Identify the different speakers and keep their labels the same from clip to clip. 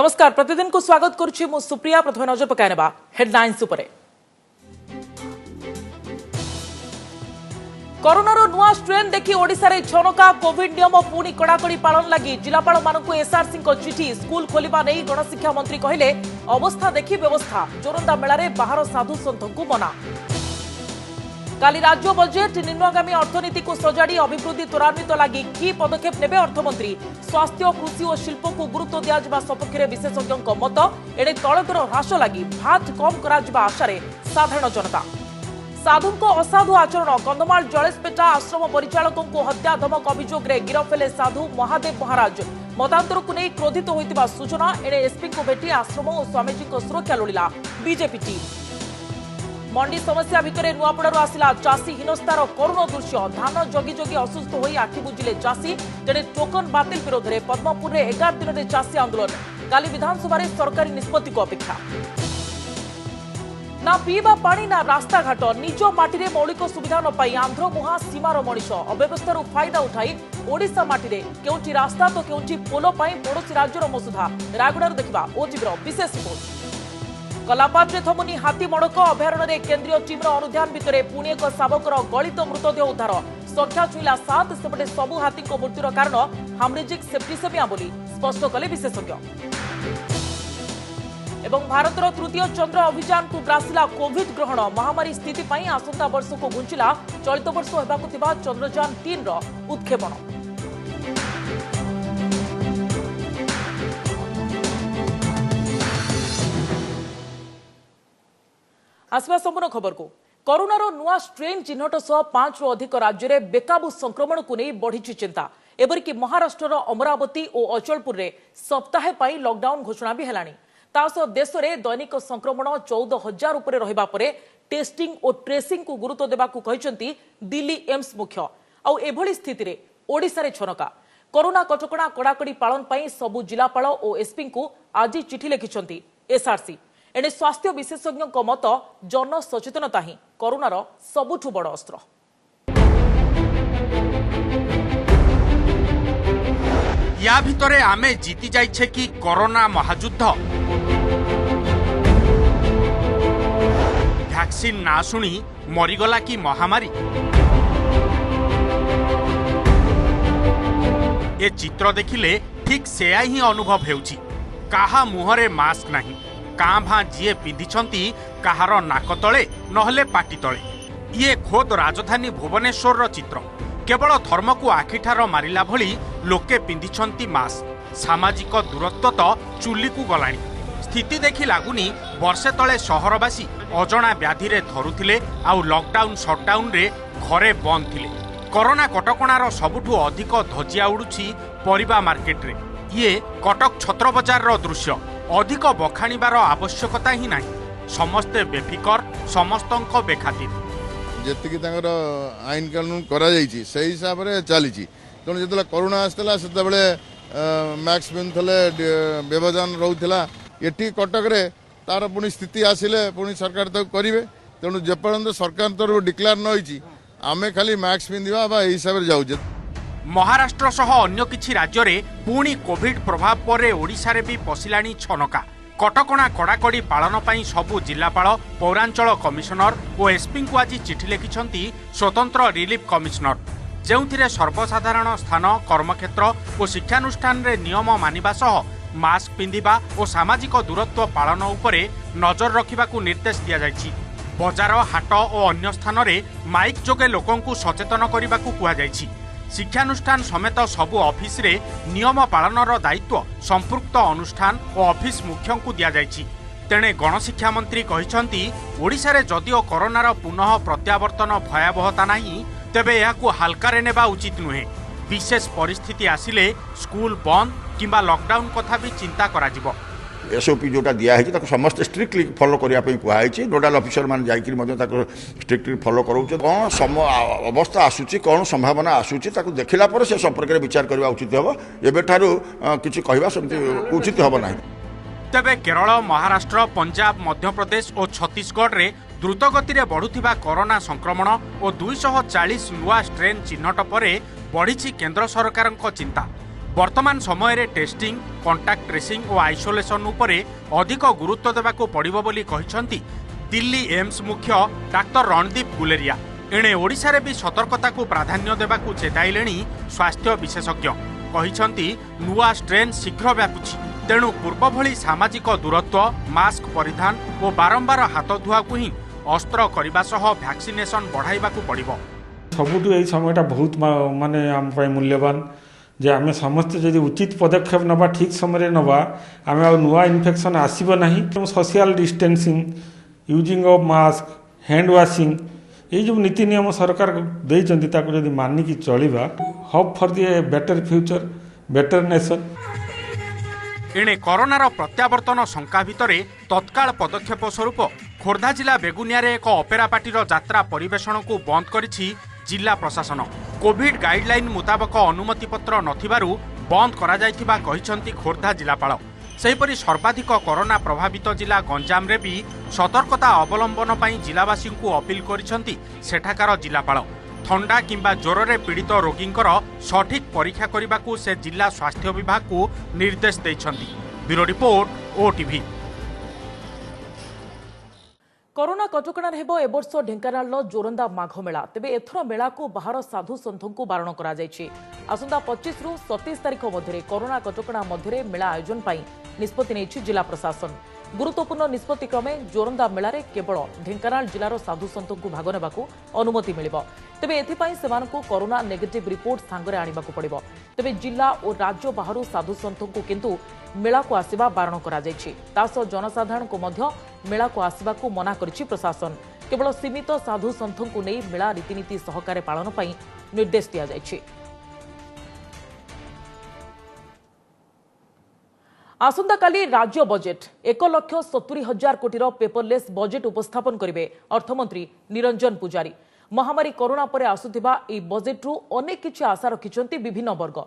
Speaker 1: नमस्कार प्रतिदिन को स्वागत करुछि मु सुप्रिया। प्रथम नजर पकाइनेबा हेडलाइंस उपरे। कोरोनार नुआ स्ट्रेन देखि ओडिशा रे छनका। कोविड नियम पुणी कड़ाकड़ी पालन लगी जिलापाल मानकु एसआरसी को चिठी। स्कूल खोलिबा नै गणशिक्षा मंत्री कहिले अवस्था देखि व्यवस्था। जोरंदा मेला रे बाहर साधु संतଙ୍କୁ मना। काली राज्य बजेट निम्नगामी अर्थनीति को सजाड़ी अभिवृद्धि त्वरान्वित लगी कि पदक्षेप नेबे अर्थमंत्री। स्वास्थ्य कृषि और शिल्प को गुरुत्व दिया सपक्ष में विशेषज्ञों मत। एणे तैलदर ह्रास लगी भात कम करा आशा साधारण जनता। साधु असाधु आचरण। कंधमाल जलेशपेटा आश्रम परिचालकों को हत्या धमक अभियोग में गिरफ हेले साधु महादेव महाराज। मतांतर को नहीं क्रोधित होता सूचना। एणे एसपी को भेटी आश्रम और स्वामीजी सुरक्षा लोड़ा बीजेपी टीम। मंडी समस्या भितर नुआपड़ारू आसिला चाषी हिनस्तार करुण दृश्य। धान जगी जगी असुस्थ होई आखि बुझिले चाषी। तेणे टोकन बातिल विरोध में पद्मपुर में 11 दिन में चाषी आंदोलन। काली विधानसभा सरकारी निष्पत्ति को अपेक्षा। ना पीवा पानी ना रास्ता घाट। निज माटी में मौलिक सुविधा न पाई आंध्र मुहा सीमार मनीष। अव्यवस्था फायदा उठाई ओडिशा माटी में केउंठी रास्ता तो केउंठी पोलो पाई पड़ोशी राज्यर मसुधा। रायगड़ार देखा ओटीवीर विशेष रिपोर्ट। कलापात्रे थमुनी हाथी मड़क अभयारण्य केंद्रीय टीम्र अनुध्यान भितर पुणी एक शावकर गलित मृतदेह उद्धार। संख्या छुईला 7। सेपटे सबु हाथी मृत्युर कारण हामरेजिक सेप्टिसेमिया बोली स्पष्ट कले विशेषज्ञ। एवं भारतर तृतीय चंद्र अभियान को ग्रासिला कोविड ग्रहण। महामारी स्थिति पर आसंता वर्ष को घुंचिला चलित वर्ष होबाकु थिबा चंद्रयान 3 रो उत्क्षेपण। आसवा संपूर्ण खबर को। कोरोनार नुआ स्ट्रेन चिन्हट सह 5 रु अधिक राज्य में बेकाबू संक्रमण को नहीं बढ़ी चिंता। एपरिक महाराष्ट्र अमरावती और अचलपुर में सप्ताहे पाई लॉकडाउन घोषणा भी हेलानी। तासह देश में दैनिक संक्रमण 14,000 उपर रहिबा परे टेस्टिंग और ट्रेसिंग को गुरुत्व देबाकू कहिसंती दिल्ली एम्स मुख्य। आउ एभली स्थिति रे ओडिशा रे छनका। कोरोना कटकणा कड़ाकड़ी पालन पाई सबु जिलापाल और एसपी को आज चिठी लिखिसंती एसआरसी। एणे स्वास्थ्य विशेषज्ञों मत जन सचेतनता ही कोरोनार सबुठु बड़ अस्त्र।
Speaker 2: या भितरे आमे जीति जाइछे कि कोरोना महायुद्ध। वैक्सीन ना सुनी मरीगला कि महामारी। ए चित्र देखिले ठीक सेया ही अनुभव हेउछि। काहा मुहरे मास्क नहीं। काँ भाँ जीए पिंधिछंती काहार नाक तले नहले पाटी तले। ये खोद राजधानी भुवनेश्वर चित्र। केवल धर्म को आखिठार मारिला भली लोके पिंधिछंती मास्क। सामाजिक दूरत्व तो चुली को गलानी। स्थिति देखि लागुनी वर्षे तले सहरवासी अजणा व्याधि रे धरुथिले आउ लॉकडाउन शटडाउन रे घरे बंद थिले। कोरोना कटकणार सबुठु अधिक धजिया उडुछि परिबा मार्केट रे। ये कटक छत्र बजार रो दृश्य। अधिक बखाणीबार आवश्यकता ही नहीं। समस्ते बेफिकर समस्तंक बेखातिर।
Speaker 3: जेतिकी तांकर आईन कानून करा जाइछि सही हिसाब रे चलीछि। तेणु जेतला कोरोना आसला सेतबेले मैक्स पिन्थले व्यवधान रहउथिला। एठी कटक रे तार पुनी स्थिति आसिले पुनी सरकार तो करिवे। तेणु जेपर्यंत सरकार तरफ डिक्लेयर न होइछि आमे खाली मैक्स पिन्दिबा बा एही हिसाब रे जाउजे।
Speaker 2: महाराष्ट्र सह अन्य किछि राज्य रे पुणी कोविड प्रभाव पर ओडिशा रे भी पशिलाणी छनका। कटकणा कड़ाकड़ी पालन पाई सबु जिलापाल पौरांचल कमिशनर और एसपी को आज चिठी लिखिछंती स्वतंत्र रिलीफ कमिशनर। जेउथिरे सर्वसाधारण स्थान कर्मक्षेत्र और शिक्षानुष्ठान रे नियम मानिबा सह मास्क पिंधिबा और सामाजिक दूरत्व पालन उपरे नजर रखिबाकू निर्देश दिया जायछि। बजार हाट और अन्य स्थान रे माइक जोगे लोकंकु सचेतन करिबाकू कुहा जायछि। शिक्षानुष्ठान समेत सबु ऑफिस रे नियम पालनर दायित्व संपृक्त अनुष्ठान और ऑफिस मुख्यों को दिया जायछि। तेणे गणशिक्षा मंत्री कहिसंती ओडिशा रे जदिओ कोरोनार पुनः प्रत्यावर्तन भयावहता नहीं तेबे याकू हल्का नेबा उचित नुहे। विशेष परिस्थिति आसिले स्कूल बंद किंबा लॉकडाउन कथा भी चिंता कराजिबो।
Speaker 4: एसओपी जोटा दिखाई समस्त स्ट्रिक्टली फॉलो करने कहुई। नोडाल अफिसर मैंने जाकर स्ट्रिक्टली फॉलो कर कौन अवस्था आसूची कौन संभावना आसूची देखला पर से संपर्क में विचार करने उचित हम। एवं किसी कहवा सेमती उचित हम ना।
Speaker 2: तेबे केरल महाराष्ट्र पंजाब मध्यप्रदेश और छत्तीसगढ़ रे द्रुतगति रे बढ़ुथिबा कोरोना संक्रमण और 240 नुआ स्ट्रेन चिन्हट पर बढ़ी केंद्र सरकार चिंता। वर्तमान समय रे टेस्टिंग कॉन्टैक्ट ट्रेसिंग और आइसोलेशन उपरे अधिक गुरुत्व देबाकू पड़िबो बोली कहिसंती दिल्ली एम्स मुख्य डाक्टर रणदीप गुलेरिया। एणे ओडिशा रे भी सतर्कता को प्राधान्य देबाकू चेताइलेणी स्वास्थ्य विशेषज्ञ। कहिसंती नुआ स्ट्रेन शीघ्र व्यापुछि, तेणु पूर्व भली सामाजिक दूरत्व मास्क परिधान और बारंबार हाथ धुआ को ही अस्त्र करने सह वैक्सीनेशन बढ़ाइबाकू पड़िबो।
Speaker 5: सबुठु एई समयटा बहुत माने आम पय मूल्यवान जे आमे समस्त जदि उचित पदक्षेप नबा ठीक समय नबा आमे आ नुआ इन्फेक्शन आसीबो नाही। Social distancing using of mask hand washing ये जो नीति नियम सरकार देइचंती ताको जदि मानिकी चलिबा hope for the better future better nation.
Speaker 2: एणे कोरोनार प्रत्यावर्तन शंका भितरे तत्काल पदक्षेप स्वरूप खोर्धा जिला बेगुनिया एक अपेरा पार्टीर यात्रा परिवेषण को बंद करिछि जिला प्रशासन। कोविड गाइडलाइन मुताबक अनुमति पत्र नथिबारु बंद करा जायथिबा कहिसंती खोर्धा जिलापाल। सेहिपरि सर्वाधिक कोरोना प्रभावित जिला गंजाम रे भी सतर्कता अवलंबन पई जिलावासी को अपील करिसंती सेठाकार जिलापाल। थंडा किंबा ज्वर रे पीड़ित रोगींकर सठिक परीक्षा करने से जिला स्वास्थ्य विभाग को निर्देश देइछंती। Bureau report OTV.
Speaker 1: कोरोना कटकणार हेबो ए वर्ष ढेंकानाल जोरंदा माघ मेला। तेबे एथर मेला को बाहर साधु संतों को बारण करा जायछि। आसंता 25 रु 27 तारिख मध्य कोरोना कटकणा मध्य मेला आयोजन पई निष्पत्ति नेछि जिला प्रशासन। गुरुत्वपूर्ण निष्पत्ति क्रमे जोरंदा मेलारे केवल ढेंकानाल जिलार साधु संतों को भाग नेबाकू अनुमति मिलिबो। तेबे एथिपाई सेमानकू कोरोना नेगेटिव रिपोर्ट सांगरे आनिबाकू पड़िबो। तेबे जिला और राज्य बाहर साधु संतों को किंतु मेला को आसिबा बारण करा जायछि। तासो जनसाधारण को मध्य मेला को आसिबाकू मना करिछि प्रशासन। केवल सीमित साधु संतों को नहीं मेला रीतिनीति सहकारे पालन पई निर्देश दिया जायछि। आसंता काली राज्य बजेट 1,70,000 कोटीर पेपरलेस बजेट उपस्थापन करिवे अर्थमंत्री निरंजन पुजारी। महामारी कोरोना परे आसुथिबा ए बजेट्रु अनेक किछि आशा रखिछंती विभिन्न वर्ग।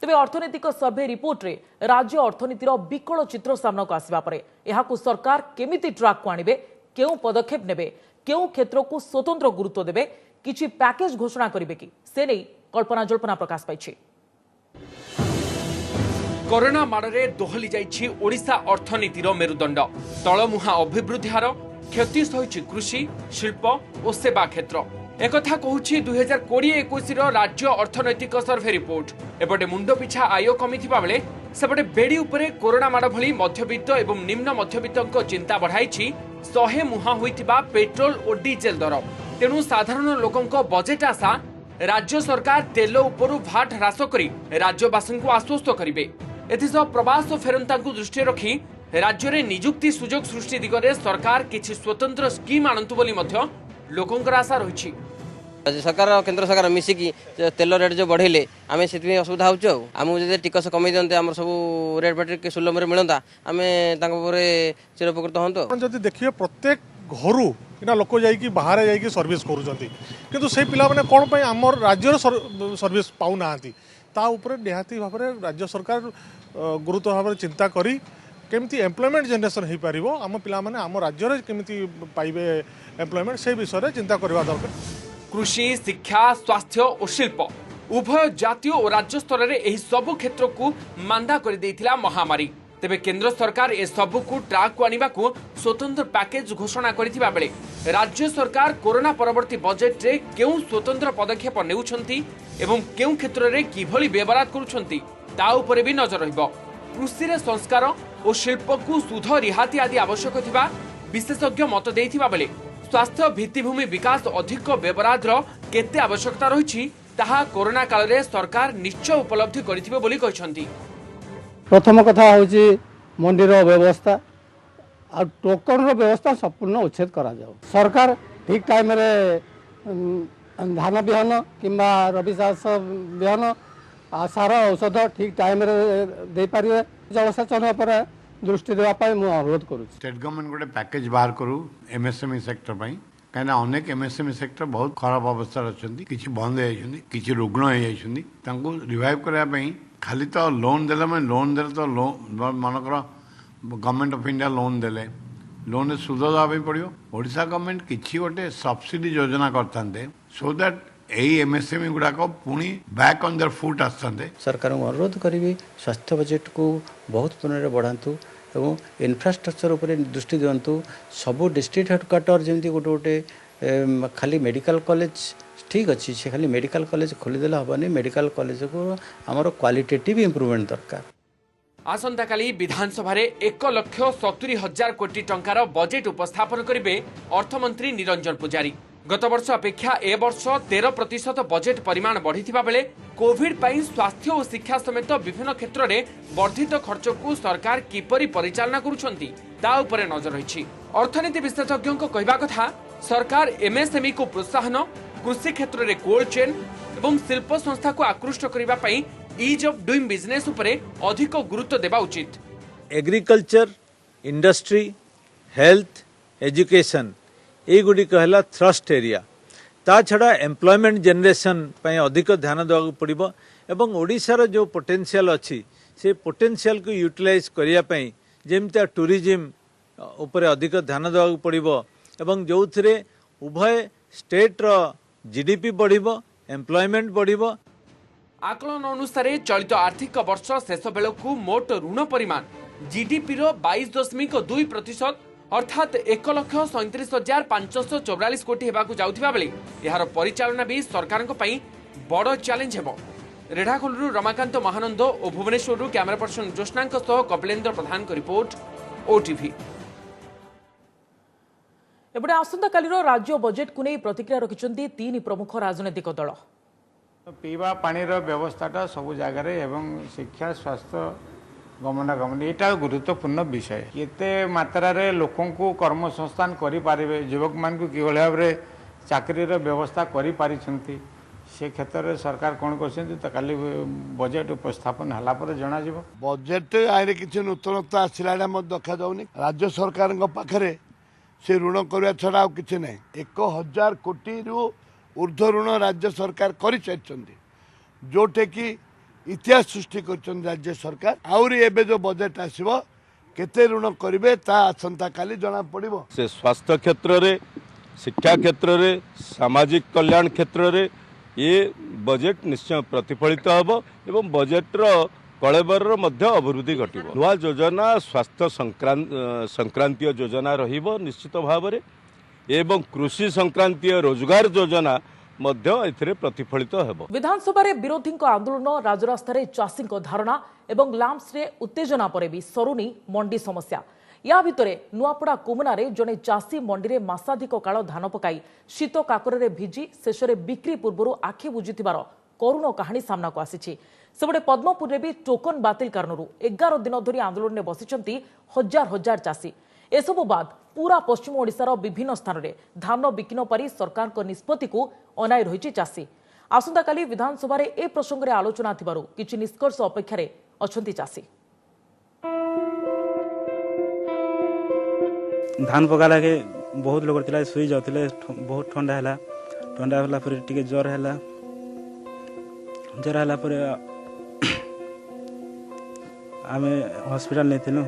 Speaker 1: तेबे अर्थनैतिक सर्वे रिपोर्ट रे राज्य अर्थनीतिर विकल चित्र सामनाको आसिबा परे एहाकू सरकार केमिति ट्रैक को आनिबे, केउ पदक्षेप नेबे, केउ क्षेत्र को स्वतंत्र गुरुत्व देबे, किछि पैकेज घोषणा करिबे कि से नै कल्पना जल्पना प्रकाश पाइछि।
Speaker 6: कोरोना माड़े दोहली जाइछि ओडिशा अर्थनीतिर मेरुदंड। तलमुहा अभिवृद्धि हार, क्षति सहिछि कृषि शिल्प और सेवा क्षेत्र। एकथा कहूछि 2020-21 राज्य अर्थनैतिक सर्वे रिपोर्ट। एपटे मुंड पिछा आय कमिथिबा बेले सेपटे बेड़ी उपरे कोरोना माड़ भली मध्यवित्त एवं निम्न मध्यवित्तक चिंता बढ़ाइछि 100 मुहा होइथिबा पेट्रोल और डीजेल दर। तेणु साधारण लोकंक बजेट आशा राज्य सरकार तेल उपरु भाट ह्रास करी राज्यवासी को आश्वस्त करिवे। एथिसह प्रवास फेरंता को दृष्टि रखी राज्य में निजुक्ति सुजोग सृष्टि दिगरे सरकार किछि स्वतंत्र स्कीम आणंतु बोली मध्य लोकंकर आशा रहिछि।
Speaker 7: राज्य सरकार और केंद्र सरकार मिसिकी तेल रेट जो बढ़ेले आम से असुविधा हो आमको जब टिकस कमी दिखते आम सब रेट बेट सुलभ में मिलता आम चिरपकृत हूँ।
Speaker 8: जब देखिए प्रत्येक घर कि लोक जाकि बाहर जाकि सर्विस करूँ से पिला मैंने कौन पर आम राज्यर सर्विस पाऊना निहाती भाव में राज्य सरकार गुरुत्व भाव चिंता करी केमती एम्प्लॉयमेंट जनरेशन हो पार आम पिला माने आम राज्य केमती पाइबे एम्प्लॉयमेंट से विषय चिंता करवा दरकार।
Speaker 6: कृषि शिक्षा स्वास्थ्य और शिल्प उभय जातीय और राज्य स्तर में यह सबु क्षेत्र को मांदा कर देइथिला महामारी। तेबे केंद्र सरकार ए सबु को ट्रैक को आनिबा को स्वतंत्र पैकेज घोषणा करिथिबा बेले राज्य सरकार कोरोना परवर्ती बजेट रे केउ स्वतंत्र पदक्षेप नेउछंती एवं केउ क्षेत्र रे किभली व्यवहार करूछंती ता उपरे भी नजर रहिबो। कृषि रे संस्कार और शिल्प को सुध रिहाती आदि आवश्यक थिबा विशेषज्ञ मत देइथिबा बेले स्वास्थ्य भित्तिभूमि विकास अधिक व्यवहार केते आवश्यकता रही ताहा कोरोना काल रे सरकार निश्चय उपलब्धि करिथिबे बोली कहिसंती।
Speaker 9: प्रथम कथा होची मंडीर व्यवस्था आ टोकन व्यवस्था संपूर्ण उच्छेद करा जाओ। सरकार ठीक टाइम रे धान बिहन किंबा रबी चाष बिहन सार औषध ठीक टाइम रे दे पारिबे जलसेचन पर दृष्टि देवाई मुझे अनुरोध करूँ।
Speaker 10: स्टेट गवर्नमेंट गोटे पैकेज बाहर करूँ एमएसएमई सेक्टर कहीं अनेक एमएसएमई सेक्टर बहुत खराब अवस्था अच्छा किसी बंद हो रुग्ण हो रिवाइव करने खाली तो लोन देले मैं लोन देले तो लोन मनकर गवर्नमेंट ऑफ इंडिया लोन देले लोन सुध देवाई पड़ो। ओडिशा गवर्नमेंट किसी गोटे सब्सिडी योजना करते सो दैट यही एमएसएमई गुड़ाक पुणी बैक ऑन देयर फुट आसते।
Speaker 11: सरकार को अनुरोध करी स्वास्थ्य बजेट को बहुत परिमाण बढ़ातु एवं इन्फ्रास्ट्रक्चर उपर दृष्टि दिंतु। सबू डिस्ट्रिक्ट हेडक्वार्टर जमी गोटे गोटे खाली मेडिकल कॉलेज ठीक अच्छी से खाली मेडिकल कॉलेज खोलीदेले हेनी। मेडिकल कॉलेज को आमर क्वालिटेटिव इम्प्रूवमेंट दरकार।
Speaker 6: आसंताकाली विधानसभा 1,70,000 कोटी टंकार बजेट उपस्थापन करेंगे अर्थमंत्री निरंजन पुजारी। गत वर्ष अपेक्षा ए वर्ष 13% बजेट परिमाण बढ़ी बेले कोविड पाई स्वास्थ्य और शिक्षा समेत विभिन्न क्षेत्र में वर्धित खर्च को सरकार किपरि परिचालना करुछंती ता उपरे नजर रही। अर्थनीति विशेषज्ञों कहवा कथा सरकार एमएसएमई को प्रोत्साहन, कृषि क्षेत्र में कोल्ड चेन एवं शिल्प संस्था को आकृष्ट करने ईज ऑफ डूइंग बिजनेस उपरे अधिक गुरुत्व देवा उचित।
Speaker 12: एग्रीकल्चर, इंडस्ट्री, हेल्थ, एजुकेशन ये गुड़िक है थ्रस्ट एरिया। ता छड़ा एम्प्लॉयमेंट जनरेशन अधिक ध्यान देवा पड़ो एवं ओडिशार जो पोटेंशियल अच्छी से पोटेंशियल को यूटिलाइज करने जमती टूरिज्म उपर अधिक ध्यान देवा पड़ो एवं जो थे उभय स्टेट रो जीडीपी बढ़िबो, एम्प्लॉयमेंट बढ़िबो।
Speaker 6: आकलन अनुसार चलित आर्थिक वर्ष शेष बेलू मोट ऋण परिमाण जीडीपी रो 22.2% अर्थात 1,37,544 कोटी हेबाकु जाउथिबा बेले यार परिचालना भी सरकार बड़ चैलेंज हेबो। रेढ़ाखोलू रमाकांत महानंद और भुवनेश्वर कैमरा पर्सन ज्योत्ना कपिलेन्द्र प्रधान को रिपोर्ट ओटीवी।
Speaker 1: एबडे आसंता काली राज्य बजेट को नहीं प्रतिक्रिया रखिछन्ती 3 प्रमुख राजनीतिक दल।
Speaker 13: पीवा पानीर व्यवस्थाटा सब जगार एवं शिक्षा, स्वास्थ्य, गमनागमन यहाँ गुरुत्वपूर्ण विषय। केते मात्रा रे लोकों को कर्म संस्थान करि पारिबे, युवक मान को किभଳି भाबरे चाकरीर व्यवस्था करि पारिछन्ती से क्षेत्र में सरकार कौन कर काली बजेट उपस्थापन हला पर जना जिवो।
Speaker 14: बजेट आइरे किछि नूतनता आसिला देखा जाउनी। राज्य सरकार पाखरे से ऋण करवा छड़ा आ किछि नै। 1,000 कोटी रु ऊर्ध्व ऋण राज्य सरकार करि चाहछन्ती, जोटे कि इतिहास सृष्टि कर राज्य सरकार। आउरी एबे जो बजेट आसीबो केते ऋण करिवे ता आसंता काली जना पड़िबो।
Speaker 15: से स्वास्थ्य क्षेत्र रे, शिक्षा क्षेत्र रे, सामाजिक कल्याण क्षेत्र रे ये बजेट निश्चय प्रतिफलित होबो एवं बजेट रो कलेबर अभिवृद्धि घटिबो। नुआ योजना स्वास्थ्य संक्रांतीय योजना रहिबो निश्चित भाव में एवं कृषि संक्रांतीय रोजगार योजना मध्य एथिरे प्रतिफलित हेबो।
Speaker 1: विधानसभा रे विरोधी आंदोलन, राजरास्ता रे चाषी धारणा एवं लाम्स रे उत्तेजना परे भी सरुनी मंडी समस्या। या भितरे नुआपड़ा कोमना रे जने चाषी मंडी रे मासाधिक काल धान पकाई शीत काकर रे भिजी शेषरे बिक्री पूर्व आखि बुझिथिबार करुण कहानी सामना को आसीछि। सेबडे पद्मपुर रे भी टोकन बातिल कारणरू 11 दिन धरी आंदोलन में बसिचंती हजार हजार चाषी। एसबु बाद पूरा पश्चिम ओडिशार विभिन्न स्थान में धान बिकी न पारि सरकार को निष्पत्ति को अनाई रही चाषी। आसंता काली विधानसभा रे ए प्रसंग रे आलोचना थिबारु किछि निष्कर्ष अपेक्षा अछंती चाषी।
Speaker 16: धान पकाला के बहुत लोग थिला सुई जाउथिले, बहुत ठंडा होला फिर टिके ज्वर होला पर आमे हॉस्पिटल नै थिलु।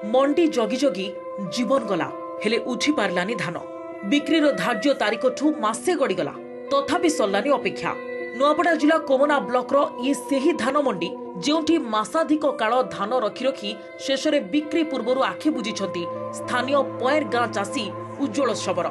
Speaker 1: मंडी जगी जगी जीवन गला हेले उठी पारलानी धान। बिक्रीर धार्य तारीख ठू मासे गड़ीगला तथापि सरलानी अपेक्षा। नुआपड़ा जिला कोमना ब्लॉक रो ये सेही धान मंडी जोठी मासाधिक काल धान रखी रखी शेषरे बिक्री पूर्व आखि बुझिछंती स्थानीय पयर गाँ चाषी उज्ज्वल शबर।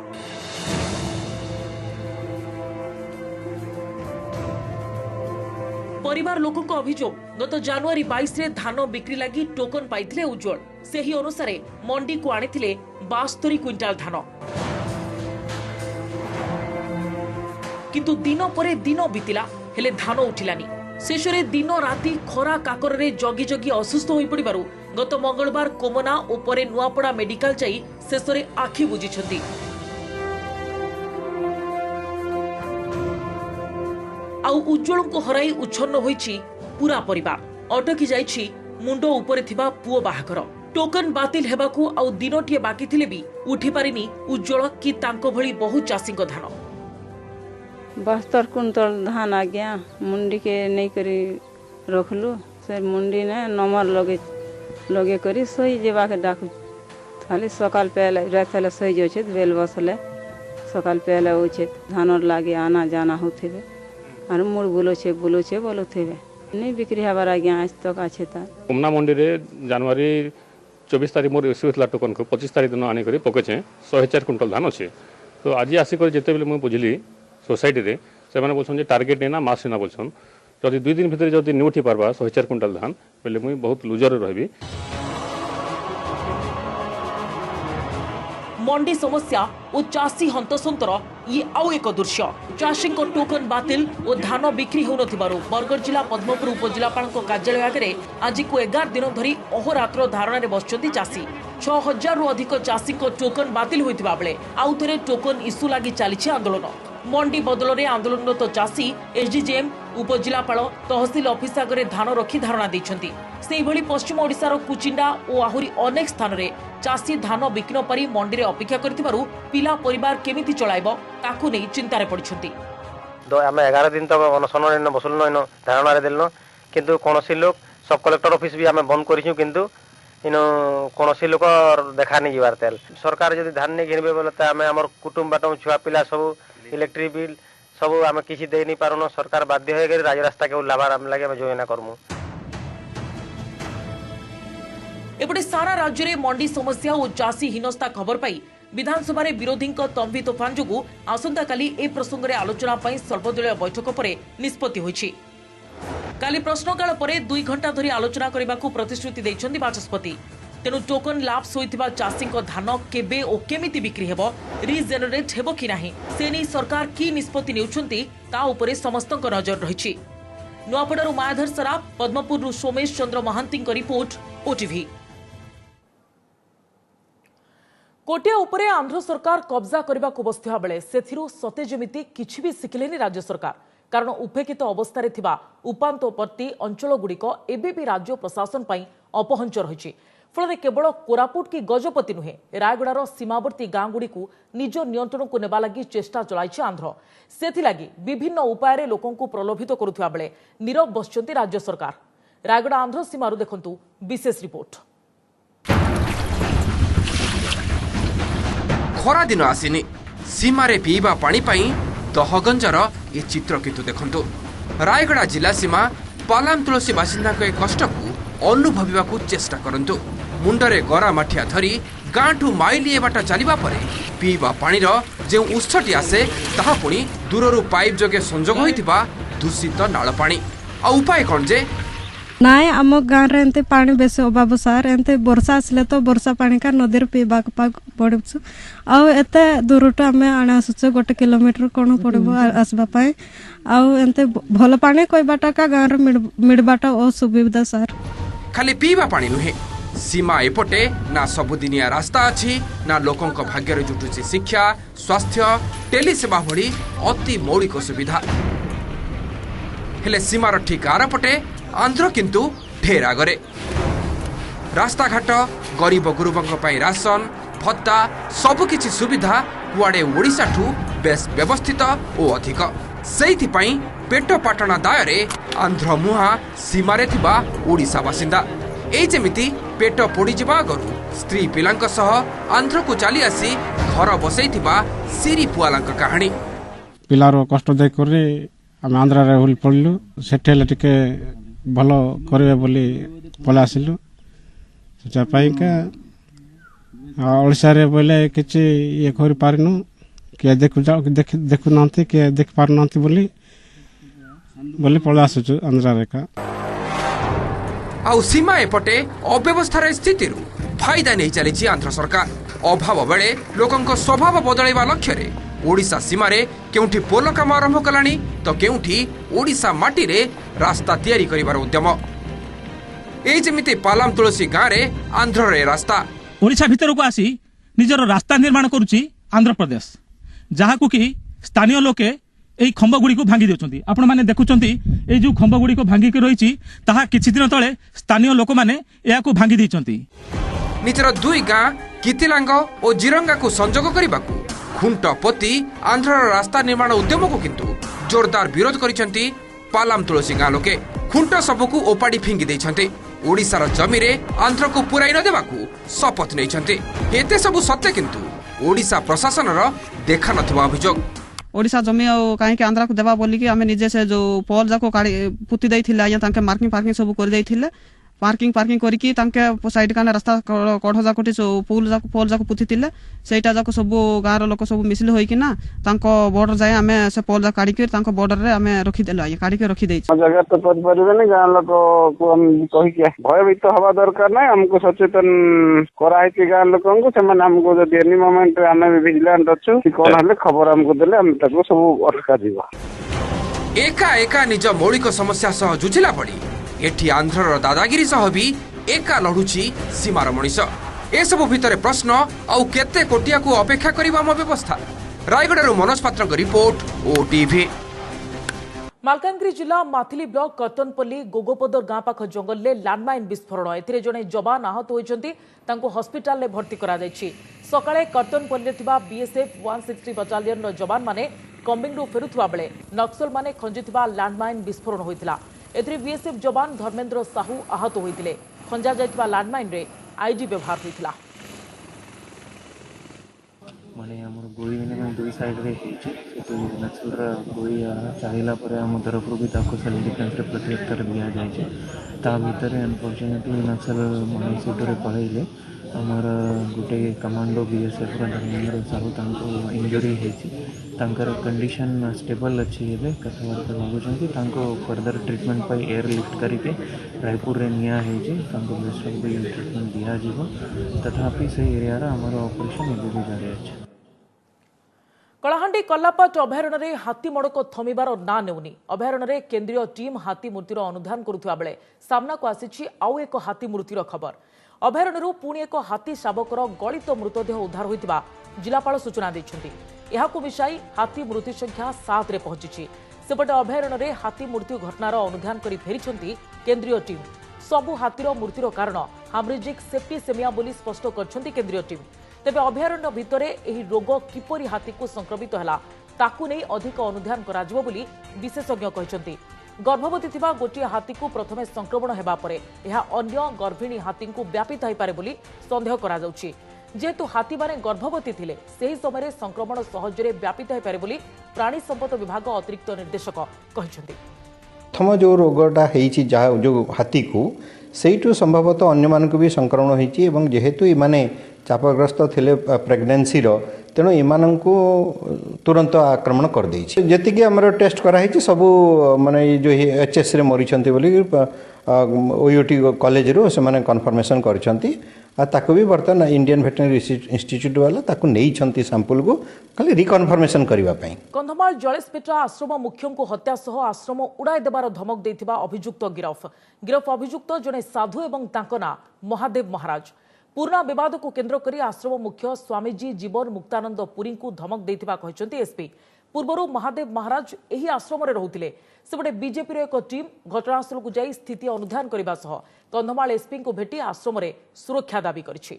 Speaker 1: परिवार लोकों को अभियोग गत जनवरी 22 रे धान बिक्री लगी टोकन पाइथिले उज्ज्वल। सेही अनुसारे मंडी को आनिथिले 72 क्विंटाल धान, किंतु दिन परे दिन बीतिला हेले धान उठिलानी। शेषरे दिन राति खरा काकर रे जगी जगी असुस्थ होई पड़िबारु गत मंगलवार कोमना और परे नुआपड़ा मेडिकल जाई शेषरे आखि बुझिछंती। आउ उज्ज्वल को हराई उच्छन्न होईछि पूरा परिवार। अटकी जाइछि मुंडो ऊपर थिबा पुओ बाहागर। टोकन बातिल हेबाकू आउ दिनटिए बाकी थिले भी उठी पारिनी उज्ज्वल कि तांको भली बहुत चाषी धान।
Speaker 17: 72 कुंटल धान आज्ञा मुंडी के नहीं करी रखलु। से मुंडी ने नंबर लगे करी सही जेबा के डाकू खाली सकाल पे रात ले सही जाय छै बेल बसले सकाल पहले उचित धानर लागे आना जाना होते और मुड़ बुलोचे बोलुथे नहीं बिक्री हबार आज्ञा आज तक अच्छे था
Speaker 18: कमना मंडी रे जनवरी 24 तारीख मोर रिसीव होता टोकन को 25 तारीख दिन आने पके 104 क्विंटल धान अच्छे तो आज आसिक जिते बेले मुझे बुझिली सोसाइटी रे से मैंने बोलछन जे टार्गेट ना मास ना बोलछन जदि 2 दिन भितर जदि नहीं उठी पारबा 104 क्विंटल धान बेले मुझे बहुत लुजर रही।
Speaker 1: मंडी समस्या और चाषी हंतसंतर ये आउ एक दृश्य चाषी टोकन बातिल और धान बिक्री हो बरगढ़ जिला पद्मपुर उपजिलापाल कार्यालय आगे आज को 11 दिन धरी अहोरात्र धारणा बसुंच चाषी 6000 रु अधिक चाषी टोकन बातिल होता बेले आउ थे टोकन इश्यू लगी चली आंदोलन मंडी बदल में आंदोलनरत चाषी एसडीजेएम उपजिलापाल तहसिल ऑफिस आगे धान रखी धारणा देइछंती। सेहिभଳି पश्चिम ओडिशार कुचिंडा और आहरी अनेक स्थान रे चाषी धान बिक्री न पारी मंडी रे अपेक्षा करथिबारु पिला परिवार केमिति चलाइबो ताकू नै चिंतारे पड़िछंती।
Speaker 7: आम 11 दिन तक अनशन बसलु इन धारणा देलु किंतु कौनसी लोग सब कलेक्टर ऑफिस भी आम बंद करूँ किंतु इन कौनसी लोक देखा नहीं जीवार तेल सरकार जब धान नहीं घिनबे बोले आम आम कुटुंब बाटम छुआ पिला सब इलेक्ट्रिक बिल सब आम किसी दे नहीं पारुन सरकार बाध्य हो राजरास्ता के लाभार आम लगे योजना करमु।
Speaker 1: एपटे सारा राज्य में मंडी समस्या और चाषी हीनस्था खबर पाई विधानसभा विरोधी तंबी तोफान जो आसंता काली ए प्रसंग में आलोचना सर्वदलीय बैठक पर निष्पत्ति होइछि। काली प्रश्नकाल पर 2 घंटा धरी आलोचना करने को प्रतिश्रुति देइछन्ति बाचस्पति तेणु टोकन लाप्स होइथिबा चाषी धान केबे और केमिति बिक्री हेबो रिजेनरेट हेबो कि नाही से नहीं सरकार की निष्पत्ति नेउछन्ति ता उपरे समस्तक नजर रहिछि। नुआपड़ारू मायाधर सराफ पद्मपुर सोमेश चंद्र महांती रिपोर्ट ओटीवी। कोटिया उपरे आंध्र सरकार कब्जा करने को बसुवा बेले से सते जमिति किछि भी शिखिलेनि राज्य सरकार कारण उपेक्षित अवस्था थिबा उपांतवर्ती अंचल गुड़िक एबे भी राज्य प्रशासन पई अपहंच रही फल केवल कोरापुट की गजपति नुहे रायगड़ार सीमावर्ती गाँ गुड़ी निज नियंत्रण को नेबा लगी चेष्टा चलाई आंध्र से विभिन्न उपाय लोकों प्रलोभित करुवा बेले नीरव बसचंती राज्य सरकार। रायगड़ा आंध्र सीमारू देखंतु विशेष रिपोर्ट।
Speaker 6: खरा दिन आसीनी सीमारे पीवा पानी पाई दहगंजार ये चित्र किंतु देखंतु रायगड़ा जिला सीमा पालाम तुलसी बासिंदा के कष्ट को अनुभविबा को चेष्टा करंतु मुंडरे गरा माठिया धरी गांठू माइलिए बाट चलिबा परे पीवा पानीर जो उत्सटी आसे ताहा पुणी दूररू पाइप जोगे संजोग होइतिबा दूषित नाळ पानी आ उपाय कोन जे
Speaker 19: नाय आम गाँव रे एंते पानी बेस अभाव सार एंते वर्षा आसले तो वर्षा पानी का नदी पीवा पड़ुछु आउ एते दूरटू आम आने आसुଛୁ 1 किलोमीटर कौन पड़ब आसवाई आउ एंते भल पानी कहबाटा का गाँव रे मिडबाटा असुविधा सार
Speaker 6: खाली पीवा पानी नुहे सीमा एपटे ना सबुदिनिया रास्ता अच्छी ना लोकों भाग्य जुटुची शिक्षा स्वास्थ्य टेलीसेवा भली अति मौलिक सुविधा हेले सीमार ठीक आरपटे आंध्र किंतु ढेर आगरे रास्ता घाट गरीब गुरुबंक पई राशन भत्ता सबकिछि सुविधा कुआडे ओडिशा ठू बेस व्यवस्थित और अधिक सेइथि पई पेट पाटना दायरे आंध्र मुहा सीमारे थिबा ओडिशा बासिंदा ए जेमिति पेट पोड़ी जिबा आगरु स्त्री पिलांक सह आंध्र को चली आसी घर बसैथिबा सिरी पुआलांक कहानी
Speaker 20: पिलारो कष्ट देख करे हम आंध्र रे हुल पड़लु सेठेले टिके भलो करबे बोली पला आसिलु सेटा पाई का ओडिशा रे बोले किछि ये कर पारनु के देखु जाओ देखु नांती के देख पार नांती बोली पला आसुछु आंध्र रे का
Speaker 6: आउ सीमा एपटे अव्यवस्थार स्थिति फायदा नहीं चली आंध्र सरकार अभाव बेले लोकों स्वभाव बदलैवा लक्ष्य रे ओडिशा सीमारे केउठी पोल काम आरंभ कलानी तो केउठी ओडिशा माटी रे रास्ता तैयारी करिवार उद्यम ए जेमिति पालाम तुलसी गाँ रे आंध्र रे रास्ता
Speaker 21: ओडिशा भीतर को आसी निजर रास्ता निर्माण करुची आंध्र प्रदेश जहा को कि स्थानीय लोके एई खंब गुडी को भांगी देउचंती आपण माने देखुचंती ए जो खंब गुडी को भांगी के रहिची ताहा किछि दिन तळे स्थानीय लोक माने एया को भांगी देइचंती
Speaker 6: निजर दुई गाँ कितिलांग और जिरंगा को संजोग करिबाकू खुंट पोती आंध्र रास्ता निर्माण उद्यम को किंतु जोरदार विरोध करिसंती पालाम तुलसी गाँ लोके खुंट सबको ओपाड़ी फिंगी देइछंती ओडिशार जमी रे आंध्र को पुराई न देबाकू शपथ नैछंती एते सब सत्य किंतु ओडिशा प्रशासनर देखा नथिबा अभियोग।
Speaker 3: ओडिशा जमी कहीं आंध्रा को देवा बोलिकी आम निजे से जो पोल जाक पुति देइथिले आज्ञा तांके मार्किंग पार्किंग सब कर देइथिले पार्किंग करके साइड काने रास्ता कढ़ जाकटी पोल जाक पुथितिले सेटा जाक सब गाँव लोक सब मिसिल होइकिना तांको बॉर्डर जाए आमे से पोल जाक काढी के तांको बॉर्डर रे आमे रखी देलो आज्ञा काढी के रखी देइ
Speaker 22: जगह तो कर परिबेनी गाँव लोक को हम कहि के भयभीत हवा दरकार नै हमको सचेतन कराई के गाँव लोकन को से माने हमको जदि एनी मोमेंट रे आमे विजिलेंट अछु कि कोन हले खबर हमको देले हम ताको सब अटका जीवा।
Speaker 6: एका एका निज मौलिक समस्या सह जुझिला पड़ी एठी आंध्रर दादागिरी सह भी एका लढुची सीमार मनीष ए सब भितर प्रश्न आउ केते कोटिया को अपेक्षा करिबा म व्यवस्था। रायगढ़ मनोज पात्र रिपोर्ट ओटीवी।
Speaker 1: मालकानगिरी जिला माथिली ब्लॉक कर्तनपल्ली गोगोपदर गाँ पाख जंगल में लैंडमाइन विस्फोरण एथिरे जने जवान आहत होइचंती तांको हॉस्पिटल में भर्ती करा जायछि। सकाळे कर्तनपल्ली थिबा बीएसएफ 160 बटालियन रो जवान माने कम्बिंगरू फेरुथुवा बेले नक्सल माने खंजिथिबा लैंडमाइन विस्फोरण होइतिला। एथिरे बीएसएफ जवान धर्मेंद्र साहू आहत होइतिले। खंजा जायतिबा लैंडमाइन रे आईडी व्यवहार होइतिला।
Speaker 23: माने हमर गोली में दुई साइड रे तो नक्सल गोली चाहिला पर हम तरफ भी ताको सेल्फ डिफेंस रे प्रत्युत्तर दिया जाय छै। ता भीतर अनफॉर्चुनेटली नक्सल माने सीटरे पळैले हमर गुटे कमांडो बीएसएफ रो धर्मेंद्र साहू तांको इंजरी हेछि तांकर कंडीशन स्टेबल अछि हेले कथवार्ता लागुछंती तांको फर्दर ट्रीटमेंट पई एयर लिफ्ट करके रायपुर रे निया हेछि तांको बेस्ट ऑफ द ट्रीटमेंट दिया जिवो तथापि से एरिया रा हमर ऑपरेशन एबे जारी अछि।
Speaker 1: कलाहांडी कल्लापाट अभयारण्य हाथी मड़क थमिबार ना नेउनी। अभयारण्य केंद्रीय टीम हाथी मूर्तिर अनुधान करुवा बेले सामना को आसी आउ एक हाथी मूर्तिर खबर। अभयारण्य पुणी एक हाथी शावकर गलित मृतदेह उद्धार होता जिलापाल सूचना देते। यहां मिशाई हाथी मृत्यु संख्या 7 रे पहुंची। सेपटे अभयारण्य हाथी मृत्यु घटनार अनुधान कर फेरी केंद्रीय टीम। सबु हाथीर मृत्युर कारण हामरेजिक सेप्टिसेमिया बोली स्पष्ट कर केंद्रीय टीम। तेबे अभयारण्य भितर एही रोग किपरि हाथी को संक्रमित हैला ताकू नै अधिक अनुधान कराजिबो बोली विशेषज्ञ कहछन्ती। गर्भवती थिबा गोटिए हाथी को प्रथमे संक्रमण हेबा परे एहा अन्य गर्भिणी हाथी को व्यापित होई पारे बोली संदेह करा जाउछि। जेतु हाथी माने गर्भवती थिले सेही समय संक्रमण सहजरे व्यापित होई पारे बोली प्राणी संपद विभाग अतिरिक्त निर्देशक कहछन्ती।
Speaker 24: प्रथम जो रोगटा हेछि जो हाथी को सेइटु संभवतः अन्य मानक भी संक्रमण होइछि एवं जेहेतु इमाने चापग्रस्त थिले प्रेगनेंसी रो तेणु इमानंकु तुरंत आक्रमण कर देछि। जेति कि हमर टेस्ट करा हेछि सब माने जो एचएस रे मरिछन्ती बोली ओयूटी कॉलेज रो से माने कन्फर्मेशन करछन्ती आ ताको भी बर्तन इंडियन वेटरनरी इंस्टीट्यूट वाला ताको नेई छन्ती सैंपल को खाली रिकन्फर्मेशन करबा पई।
Speaker 1: कंधमाल जलेसपेटा आश्रम मुख्यम को हत्या सह आश्रम उड़ाई देबार धमक देथिबा अभियुक्त गिरफ अभियुक्त जने साधु एवं तांको ना महादेव महाराज। पूर्णा विवाद को केंद्र करी आश्रम मुख्य स्वामीजी जीवन मुक्तानंद पुरी को धमक देथिबा कहछन्ती एसपी। पूर्वरु महादेव महाराज एही आश्रम रे रहुतिले। सेपटे बीजेपी रो एक टीम घटनास्थल को जाई स्थिति अनुधान करबा सह कंधमाल एसपी को भेटी आश्रम रे सुरक्षा दाबी करछि।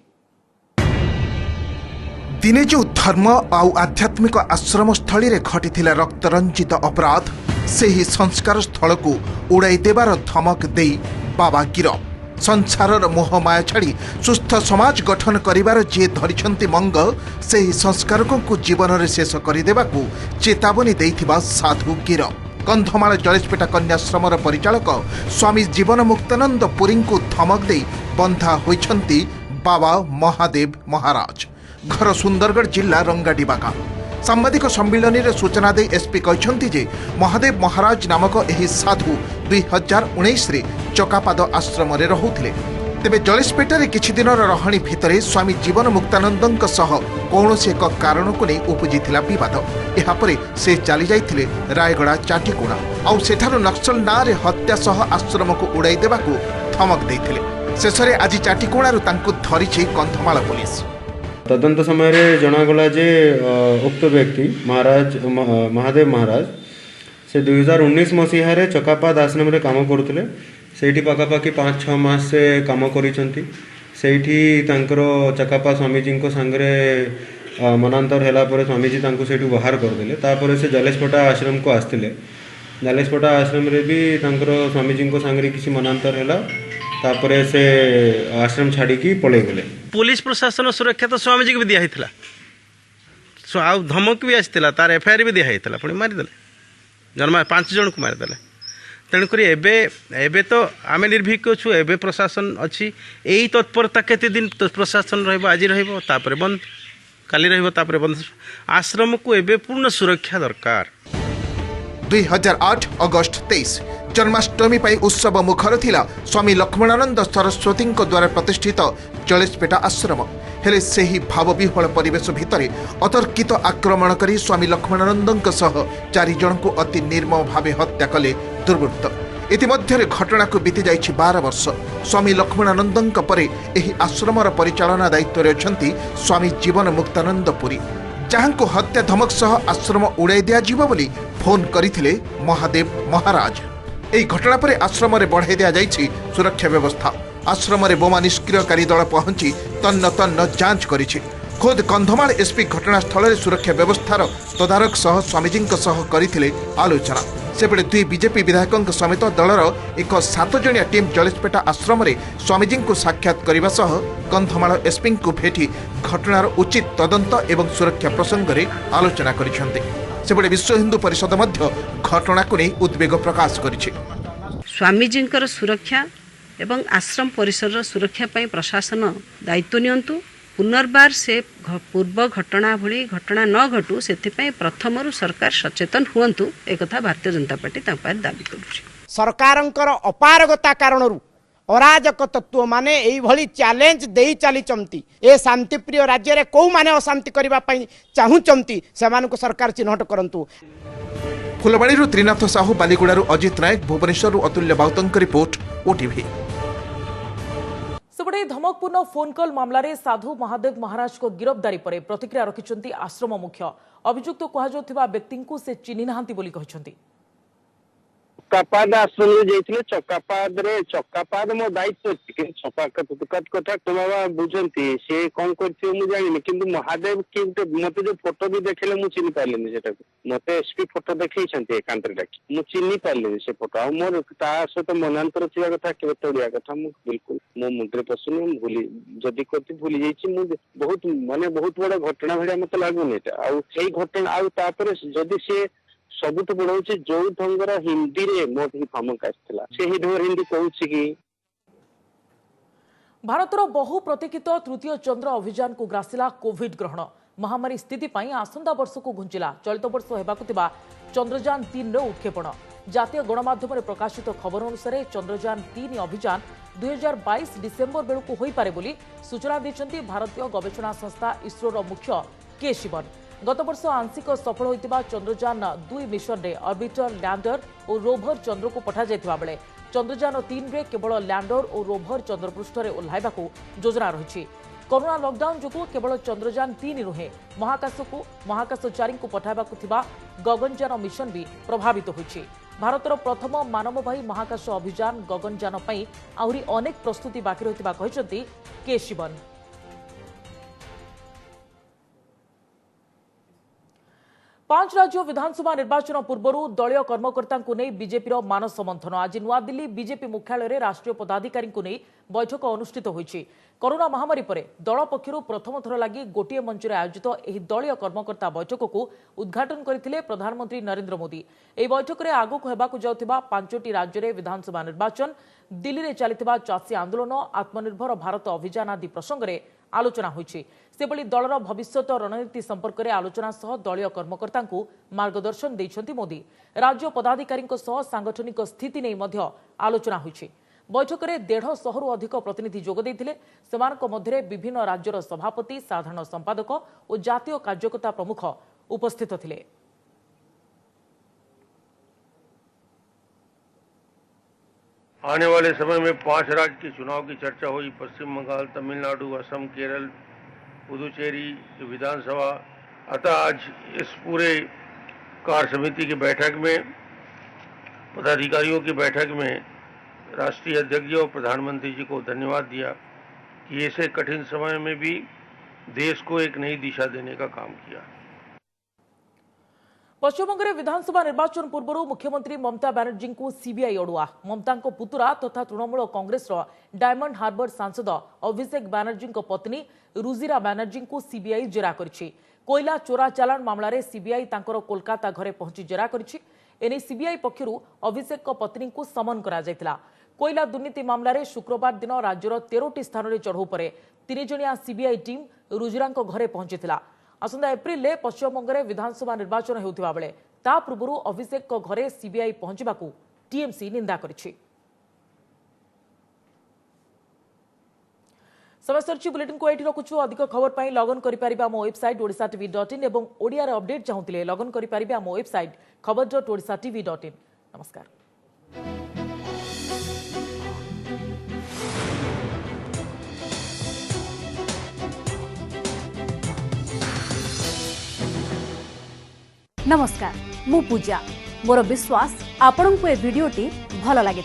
Speaker 25: दिने जो धर्म आउ आध्यात्मिक आश्रम स्थली रे घटिथिला रक्तरंजित अपराध सेही संस्कार स्थल को उड़ाई देबार धमक देई बाबा गिरफ। संसारर मोह माया छाड़ी सुस्थ समाज गठन करिवार जे धरिछन्ति मंग सेही संस्कारकों को जीवन रे शेष करिदेबाकू चेतावनी देइथिबा साधु गिरफ। कंधमाल जलेसपेटा कन्याश्रमर परिचालक स्वामी जीवन मुक्तानंद पुरी को धमक दे बंधा होइछन्ति बाबा महादेव महाराज। घर सुंदरगढ़ जिला रंगाडीबागा। सांबादिक सम्मिलन में सूचना दे एसपी कहते जे महादेव महाराज नामक एही साधु 2019 रे चकापाद आश्रम रे रहुथिले। तेबे जलेसपेटारे किछि दिन रहणी भितरे स्वामी जीवन मुक्तानंदଙ୍କ सह कौनसी एक कारण को नहीं उपजिथिला विवाद। एहा परे से चली जाइथिले रायगड़ा चाटीकोणा आउ सेठारो नक्सल नारे हत्या सह आश्रम को उड़ाई देबाकू धमक देइथिले। शेषरे आज चाटीकोणारू तांकू धरिछि कंधमाल पुलिस।
Speaker 26: तदंत समय जनागला जे उक्त व्यक्ति महादेव महाराज से 2019 मसीह चकापाद आश्रम रे काम करुले। सेठी पाखापाखि 5-6 मास से काम करिसंती। सेठी तांकर चकापा स्वामीजी को संगरे मनांतर हैला पर स्वामीजी तांको सेठी बाहर कर देले। तापर से जलेसपेटा आश्रम को आस्तिले। जलेसपेटा आश्रम रे भी तांकर स्वामीजी को संगरे किसी मनांतर हैला तापरे से आश्रम छाड़ी की पळे गले।
Speaker 27: पुलिस प्रशासन सुरक्षा तो स्वामीजी को भी दिया हितला
Speaker 2: सो आ धमक भी आसाला तार एफआईआर भी दिखाई पुणी मारिदेले जन्मा 5 जन को मारिदेले तेणुक एबे तो आम निर्भीक अच्छु एबे प्रशासन अच्छी यही तत्परता केते दिन प्रशासन आज रही बंद काली रही बंद आश्रम को एबे पूर्ण सुरक्षा दरकार।
Speaker 25: 2008 अगस्त 23 जन्माष्टमी पर उत्सव मुखर थिला स्वामी लक्ष्मणानंद सरस्वती द्वारा प्रतिष्ठित जलेशपेटा आश्रम हेले सेही भाव विह्वल परिवेश भितर अतर्कित आक्रमण करी स्वामी लक्ष्मणानंद सह 4 जन को अति निर्मम भावे हत्या कले दुर्वृत्त। इतिमध्यरे घटना को बीती जाइछि 12 वर्ष। स्वामी लक्ष्मणानंद परे एही आश्रमर परिचालना दायित्व रे अछंती स्वामी जीवन मुक्तानंद पुरी जहां को हत्या धमक सह आश्रम उड़ाई दिया जीव बोली फोन करथिले महादेव महाराज। एही घटना परे आश्रम रे बढ़ाई दिया जाइछि सुरक्षा व्यवस्था। आश्रम रे बोमा निष्क्रियकारी दल पहुंची तन्न तन्न जांच करिछि। खुद कंधमाल एसपी घटनास्थल रे सुरक्षा व्यवस्थार तदारक सह स्वामीजी सह करथिले आलोचना। सेपटे 2 बीजेपी विधायकों समेत दलर एक 7 जणिया टीम जलेशपेटा आश्रम रे स्वामीजी को साक्षात करने सह कंधमाल एसपी को भेटी घटनार उचित तदंत एवं सुरक्षा प्रसंग रे आलोचना करिसेंते। सेपटे विश्व हिंदू परिषद मध्य घटना को नहीं उद्वेग प्रकाश करिছে।
Speaker 4: स्वामीजी सुरक्षा एवं आश्रम परिसर सुरक्षा पाई प्रशासन दायित्व नियंतु पुनर्बार से पूर्व घटना भली घटना न घटू से प्रथम सरकार सचेतन हुंतु एक भारतीय जनता पार्टी दाबी करुछि।
Speaker 5: सरकारंकर अपारगता कारण अराजक तत्व माने एई भली चैलेंज देई चली चमती ए शांतिप्रिय राज्य रे को माने अशांति करबा पई चाहू चमती सेमानकु सरकार चिन्हट करंतु।
Speaker 25: फुलबाड़ी त्रिनाथ साहू बालीगुड़ारू अजित नायक भुवनेश्वर अतुल्य बाउतंक रिपोर्ट ओटीवी।
Speaker 1: सेपटे धमकपूर्ण फोन कॉल मामलें साधु महादेव महाराज को गिरफ्तारी पर प्रतिक्रिया रखिंट आश्रम मुख्य। अभियुक्त कहुवा व्यक्ति को से चिन्ह नाहांती बोली कहते
Speaker 22: चकापाद आश्रम जाइए चकापाद रे चकापाद मो दायित्व चकापाद कथा बाबा बुझंती से कौन कर जानी कि महादेव कि मत जो फोटो भी देखेले मु चिन्ह पारे से मत एसपी फोटो देखी एकांत डाकी मु चिन्ह पारे से फोटो आ मोर सहित मनांतर थिबा कथा के तोड़िया कथा मु बिल्कुल मो मुंडरे पसुनी भूली जदि करती भूली जाइछि मु बहुत माने बहुत बड़ घटना भलिया मत लागुनी आ सेही घटना आ तापर जदि से सबुठ बड़ हूँ जो ढंगर हिंदी रे मोट ही फमक आसला से ही ढंगर हिंदी कहूँ कि
Speaker 1: भारतर बहु प्रतीक्षित तृतीय चंद्र अभियान को ग्रासिला कोविड ग्रहण महामारी स्थिति पर आसंता वर्ष को घुंचिला चलित वर्ष होगा चंद्रयान 3 उत्क्षेपण। जातीय गणमाध्यम प्रकाशित खबर अनुसार चंद्रयान 3 अभियान 2022 डिसेम्बर बेलू हो पारे बोली सूचना देते भारतीय गवेषणा संस्था इसरोर मुख्य के शिवन। गत वर्ष आंशिक सफल होता चंद्रयान 2 मिशन रे ऑर्बिटर लैंडर और रोभर चंद्र को पठा जायतिबा बेले चंद्रयान 3 रे केवल लैंडर और रोभर चंद्रपृष्ठ रे ओह्लाइबाकू योजना रही। कोरोना लॉकडाउन जो केवल चंद्रयान 3 नुहे महाकाशचारी को पठाइबाकू थिबा गगनयान मिशन भी प्रभावित होइछि। भारतर प्रथम मानववाही महाकाश अभियान गगनयान पई आहुरी अनेक प्रस्तुति बाकी रहितिबा कहिसंती के शिवन। पांच राज्य विधानसभा निर्वाचन पूर्व दलीय कर्मकर्ता बीजेपी मानस मंथन आज नुआदिल्ली बीजेपी मुख्यालय राष्ट्रीय पदाधिकारी नहीं बैठक अनुष्ठित होईछि। कोरोना महामारी पर दल पक्षर प्रथम थर लगी गोटे मंच आयोजित यह दलीय कर्मकर्ता बैठक को उद्घाटन करथिले प्रधानमंत्री नरेंद्र मोदी। यह बैठक में आगक होबाकू जाउथिबा 5टी राज्य में विधानसभा निर्वाचन दिल्ली में चलता चाषी आंदोलन आत्मनिर्भर भारत अभियान आदि प्रसंग में आलोचना होईछि। सेबली दलर भविष्यत रणनीति संपर्क में आलोचना सह दलीय कर्मकर्ता मार्गदर्शन देइछंती मोदी। राज्य पदाधिकारी सांगठनिक स्थिति नहीं मध्य आलोचना होईछि। बैठक में 150 अधिक प्रतिनिधि जोग देइथिले। सेमानक मध्यरे विभिन्न राज्यर सभापति साधारण संपादक और जातीय कार्यकर्ता प्रमुख उपस्थित थिले।
Speaker 8: आने वाले समय में 5 राज्य के चुनाव की चर्चा हुई। पश्चिम बंगाल, तमिलनाडु, असम, केरल, पुदुचेरी विधानसभा। अतः आज इस पूरे कार्य समिति की बैठक में, पदाधिकारियों की बैठक में राष्ट्रीय अध्यक्ष और प्रधानमंत्री जी को धन्यवाद दिया कि ऐसे कठिन समय में भी देश को एक नई दिशा देने का काम किया।
Speaker 1: पश्चिमबंग में विधानसभा निर्वाचन पूर्व मुख्यमंत्री ममता बनर्जी को सीबीआई अड़ुआ। ममता पुतुरा तथा तृणमूल कांग्रेस डायमंड हार्बर सांसद अभिषेक बनर्जी पत्नी रुजिरा बनर्जी को सीबीआई जेरा करिछि। कोयला चोरा चालाण मामलें सीबीआई तांकर कोलकाता घरे पहुंची जेरा करिछि। एने सीबीआई पक्षरु अभिषेक पत्नी को समन करा जायतिला। कोयला दुर्नीति मामलें शुक्रवार दिन राज्यर 13टी स्थान में चढ़ऊ पर 3 जणिया सीबीआई टीम रुजुरांक घरे पहुंचीथिला। आसंता एप्रिल में पश्चिमबंग में विधानसभा निर्वाचन हेउथिबा बेले ता पूर्व अभिषेक घरे सीबीआई पहुंचबाकू टीएमसी निंदा करिछि। समय सर्ची बुलेटिन को एठी रखुछु। अधिक खबर पाई लॉग इन करि परिबा मो वेबसाइट odisatv.in एवं ओडिया रे अपडेट चाहुतिले लॉग इन करि परिबा मो वेबसाइट खबर.odisatv.in। नमस्कार।
Speaker 9: नमस्कार, मु पूजा। मोर विश्वास आपन को ए वीडियोटी भल लगे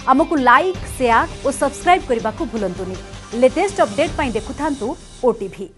Speaker 9: आमको लाइक शेयर और सब्सक्राइब करने को भूलंतुनि। लेटेस्ट अपडेट पाई देखुथांतु ओटीवी।